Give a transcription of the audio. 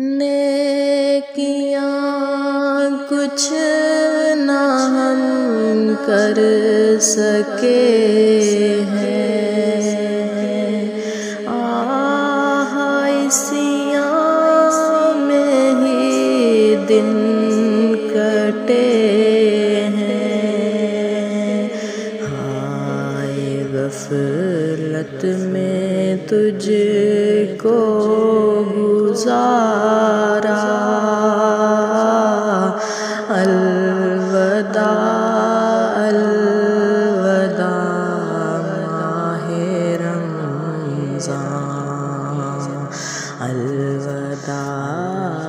نیکیاں کچھ نہ ہم کر سکے ہیں، آہ عیسیاں میں ہی دن کٹے ہیں، ہائے غفلت میں تجھ کو گزارا، الوداع الوداع ماہ رمضان، الوداع